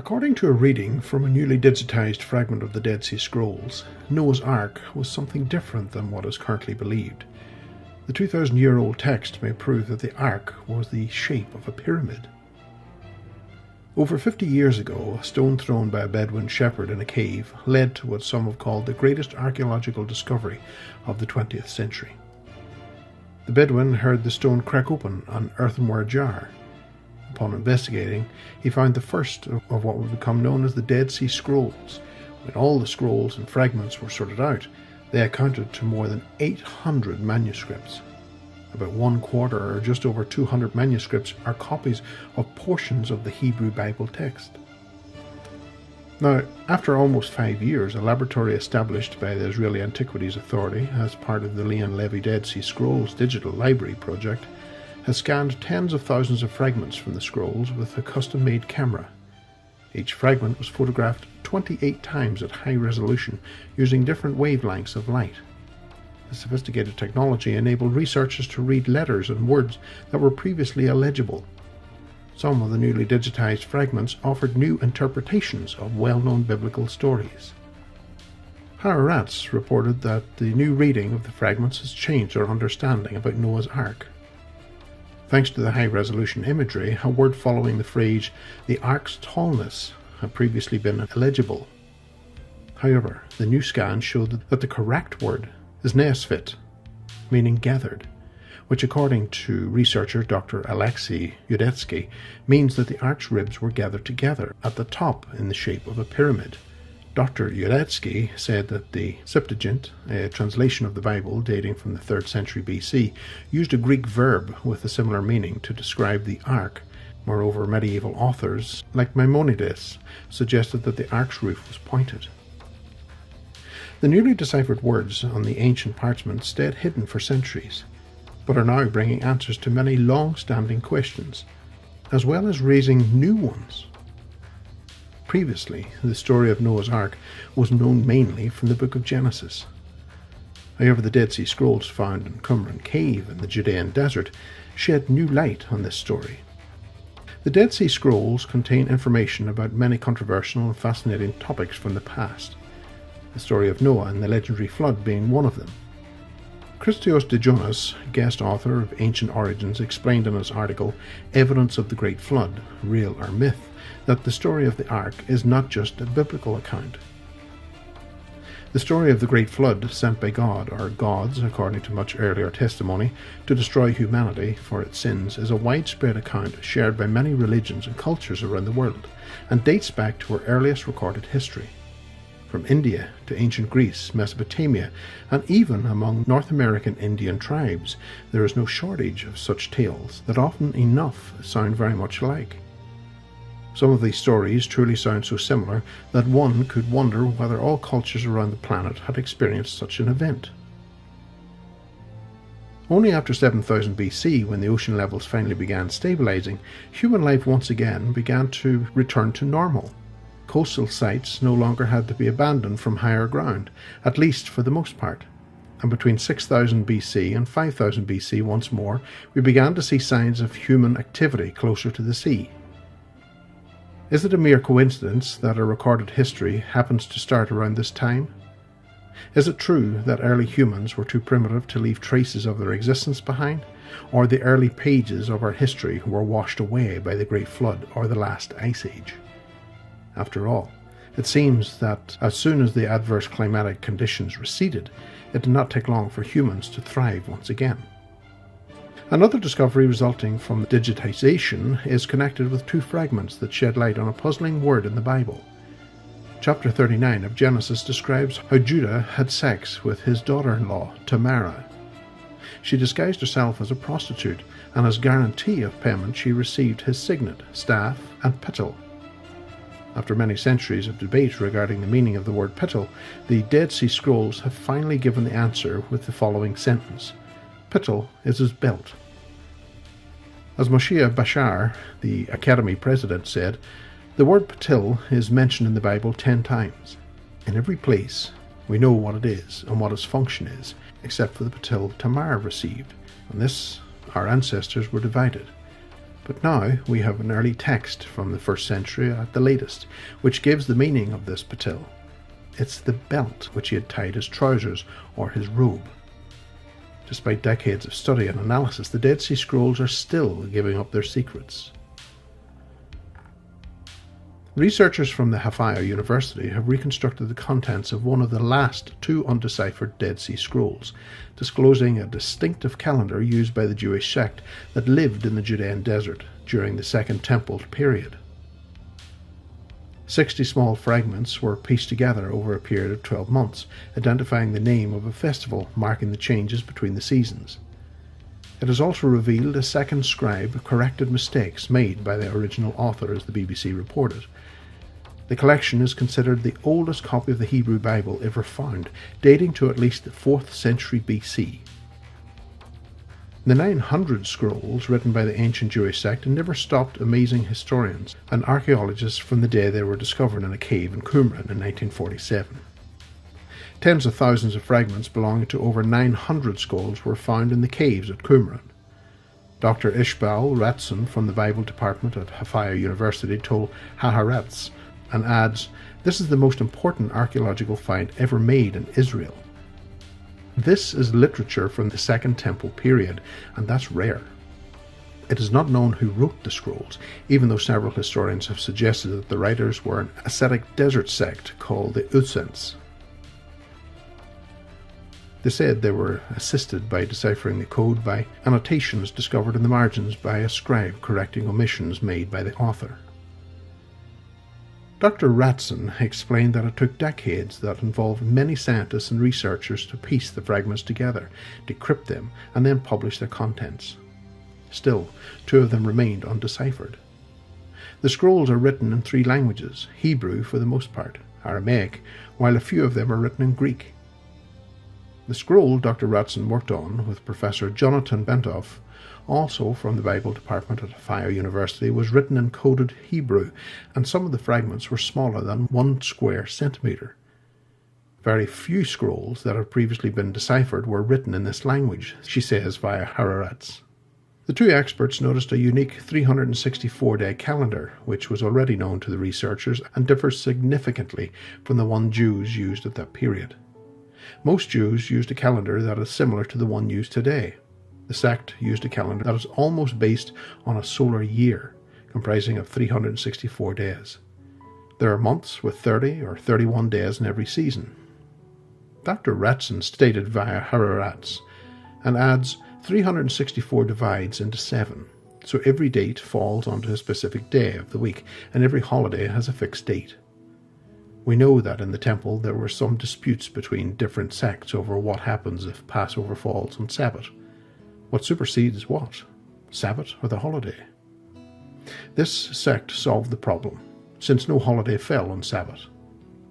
According to a reading from a newly digitized fragment of the Dead Sea Scrolls, Noah's Ark was something different than what is currently believed. The 2,000-year-old text may prove that the Ark was the shape of a pyramid. Over 50 years ago, a stone thrown by a Bedouin shepherd in a cave led to what some have called the greatest archaeological discovery of the 20th century. The Bedouin heard the stone crack open an earthenware jar. Upon investigating, he found the first of what would become known as the Dead Sea Scrolls. When all the scrolls and fragments were sorted out, they accounted to more than 800 manuscripts. About 1/4, or just over 200 manuscripts, are copies of portions of the Hebrew Bible text. Now, after almost 5 years, a laboratory established by the Israeli Antiquities Authority as part of the Leon Levy Dead Sea Scrolls Digital Library project has scanned tens of thousands of fragments from the scrolls with a custom-made camera. Each fragment was photographed 28 times at high resolution using different wavelengths of light. The sophisticated technology enabled researchers to read letters and words that were previously illegible. Some of the newly digitized fragments offered new interpretations of well-known biblical stories. Haaretz reported that the new reading of the fragments has changed our understanding about Noah's Ark. Thanks to the high-resolution imagery, a word following the phrase, "the ark's tallness," had previously been illegible. However, the new scan showed that the correct word is neesfit, meaning gathered, which according to researcher Dr. Alexei Yudetsky means that the ark's ribs were gathered together at the top in the shape of a pyramid. Dr. Yudetsky said that the Septuagint, a translation of the Bible dating from the 3rd century BC, used a Greek verb with a similar meaning to describe the ark. Moreover, medieval authors, like Maimonides, suggested that the ark's roof was pointed. The newly deciphered words on the ancient parchment stayed hidden for centuries, but are now bringing answers to many long-standing questions, as well as raising new ones. Previously, the story of Noah's Ark was known mainly from the book of Genesis. However, the Dead Sea Scrolls found in Qumran Cave in the Judean desert shed new light on this story. The Dead Sea Scrolls contain information about many controversial and fascinating topics from the past, the story of Noah and the legendary flood being one of them. Christos Dijonas, guest author of Ancient Origins, explained in his article, Evidence of the Great Flood, Real or Myth, that the story of the Ark is not just a biblical account. The story of the Great Flood sent by God, or gods, according to much earlier testimony, to destroy humanity for its sins is a widespread account shared by many religions and cultures around the world, and dates back to our earliest recorded history. From India to ancient Greece, Mesopotamia, and even among North American Indian tribes, there is no shortage of such tales that often enough sound very much alike. Some of these stories truly sound so similar that one could wonder whether all cultures around the planet had experienced such an event. Only after 7000 BC, when the ocean levels finally began stabilizing, human life once again began to return to normal. Coastal sites no longer had to be abandoned from higher ground, at least for the most part. And between 6000 BC and 5000 BC once more, we began to see signs of human activity closer to the sea. Is it a mere coincidence that our recorded history happens to start around this time? Is it true that early humans were too primitive to leave traces of their existence behind, or the early pages of our history were washed away by the Great Flood or the last Ice Age? After all, it seems that as soon as the adverse climatic conditions receded, it did not take long for humans to thrive once again. Another discovery resulting from the digitization is connected with two fragments that shed light on a puzzling word in the Bible. Chapter 39 of Genesis describes how Judah had sex with his daughter-in-law, Tamara. She disguised herself as a prostitute, and as guarantee of payment she received his signet, staff, and pittel. After many centuries of debate regarding the meaning of the word pittel, the Dead Sea Scrolls have finally given the answer with the following sentence: Pittel is his belt. As Moshe Bashar, the Academy president, said, the word pittel is mentioned in the Bible 10 times. In every place, we know what it is and what its function is, except for the pittel Tamar received. On this, our ancestors were divided. But now we have an early text from the 1st century at the latest, which gives the meaning of this patil. It's the belt which he had tied his trousers or his robe. Despite decades of study and analysis, the Dead Sea Scrolls are still giving up their secrets. Researchers from the Haifa University have reconstructed the contents of one of the last 2 undeciphered Dead Sea Scrolls, disclosing a distinctive calendar used by the Jewish sect that lived in the Judean desert during the Second Temple period. 60 small fragments were pieced together over a period of 12 months, identifying the name of a festival marking the changes between the seasons. It has also revealed a second scribe corrected mistakes made by the original author, as the BBC reported. The collection is considered the oldest copy of the Hebrew Bible ever found, dating to at least the 4th century BC. The 900 scrolls written by the ancient Jewish sect never stopped amazing historians and archaeologists from the day they were discovered in a cave in Qumran in 1947. Tens of thousands of fragments belonging to over 900 scrolls were found in the caves at Qumran. Dr. Ishbal Ratson from the Bible department at Haifa University told Haaretz and adds, "This is the most important archaeological find ever made in Israel." This is literature from the Second Temple period, and that's rare. It is not known who wrote the scrolls, even though several historians have suggested that the writers were an ascetic desert sect called the Utsens. They said they were assisted by deciphering the code by annotations discovered in the margins by a scribe correcting omissions made by the author. Dr. Ratson explained that it took decades that involved many scientists and researchers to piece the fragments together, decrypt them, and then publish their contents. Still, 2 of them remained undeciphered. The scrolls are written in 3 languages, Hebrew for the most part, Aramaic, while a few of them are written in Greek. The scroll Dr. Ratson worked on with Professor Jonathan Bentoff, also from the Bible department at Haifa University, was written in coded Hebrew, and some of the fragments were smaller than 1 square centimetre. Very few scrolls that had previously been deciphered were written in this language, she says via Haaretz. The 2 experts noticed a unique 364-day calendar, which was already known to the researchers and differs significantly from the one Jews used at that period. Most Jews used a calendar that is similar to the one used today. The sect used a calendar that is almost based on a solar year, comprising of 364 days. There are months with 30 or 31 days in every season. Dr. Ratson stated via Haaretz and adds, 364 divides into 7, so every date falls onto a specific day of the week, and every holiday has a fixed date. We know that in the temple there were some disputes between different sects over what happens if Passover falls on Sabbath. What supersedes what? Sabbath or the holiday? This sect solved the problem, since no holiday fell on Sabbath.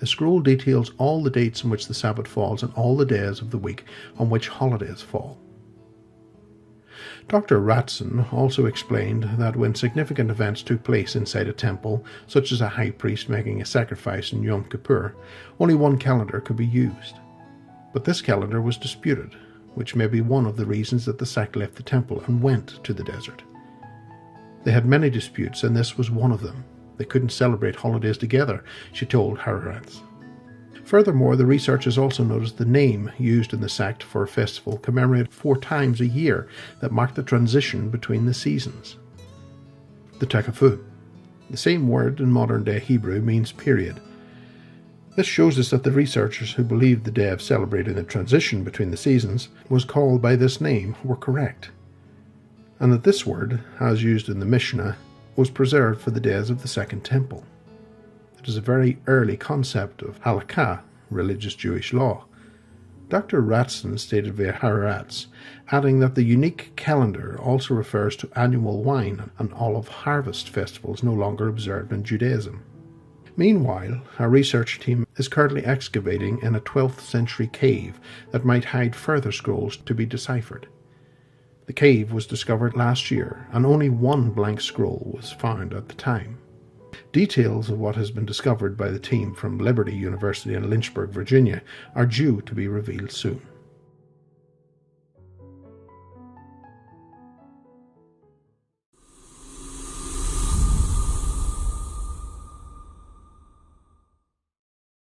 The scroll details all the dates on which the Sabbath falls and all the days of the week on which holidays fall. Dr. Ratson also explained that when significant events took place inside a temple, such as a high priest making a sacrifice in Yom Kippur, only one calendar could be used. But this calendar was disputed, which may be one of the reasons that the sect left the temple and went to the desert. They had many disputes, and this was one of them. They couldn't celebrate holidays together, she told Haaretz. Furthermore, the researchers also noticed the name used in the sect for a festival commemorated 4 times a year that marked the transition between the seasons. The Tekafu. The same word in modern-day Hebrew means period. This shows us that the researchers who believed the day of celebrating the transition between the seasons was called by this name were correct, and that this word, as used in the Mishnah, was preserved for the days of the Second Temple. It is a very early concept of halakha, religious Jewish law. Dr. Ratson stated via Haaretz, adding that the unique calendar also refers to annual wine and olive harvest festivals no longer observed in Judaism. Meanwhile, our research team is currently excavating in a 12th century cave that might hide further scrolls to be deciphered. The cave was discovered last year, and only 1 blank scroll was found at the time. Details of what has been discovered by the team from Liberty University in Lynchburg, Virginia, are due to be revealed soon.